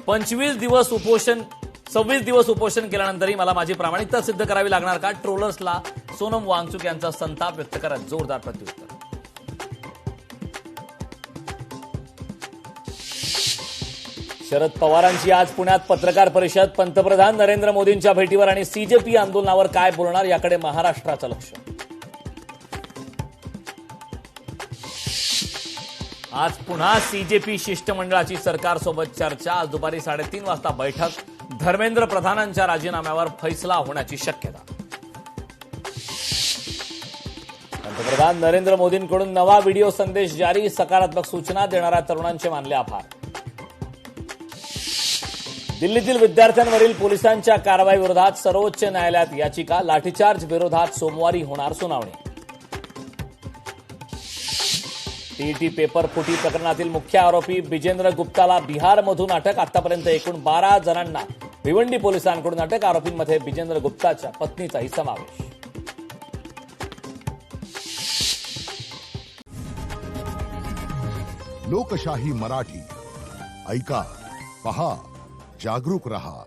25 दिवस उपोषण 26 दिवस उपोषण केल्यानंतरही मला माझी प्रामाणिकता सिद्ध करावी लागणार का? ट्रोलर्सला सोनम वांगचुक यांचा संताप व्यक्त करत जोरदार प्रत्युत्तर. शरद पवारांची आज पुण्यात पत्रकार परिषद. पंतप्रधान नरेंद्र मोदींच्या भेटीवर आणि सीजेपी आंदोलनावर काय बोलणार याकडे महाराष्ट्राचं लक्ष. आज पुन्हा सीजेपी शिष्टमंडळाची सरकारसोबत चर्चा. आज दुपारी 3:30 वाजता बैठक. धर्मेंद्र प्रधानांच्या राजीनाम्यावर फैसला होण्याची शक्यता. पंतप्रधान नरेंद्र मोदींकडून नवा व्हिडिओ संदेश जारी. सकारात्मक सूचना देणाऱ्या तरुणांचे मानले आभार. दिल्लीतील विद्यार्थ्यांवरील पोलिसांच्या कारवाईविरोधात सर्वोच्च न्यायालयात याचिका. लाठीचार्ज विरोधात सोमवारी होणार सुनावणी. टीईटी पेपर फुटी प्रकरणातील मुख्य आरोपी बिजेंद्र गुप्ताला बिहारमधून अटक. आतापर्यंत एकूण 12 जणांना भिवंडी पोलिसांकडून अटक. आरोपींमध्ये बिजेंद्र गुप्ताच्या पत्नीचाही समावेश. लोकशाही मराठी ऐका, पहा, जागरूक रहा.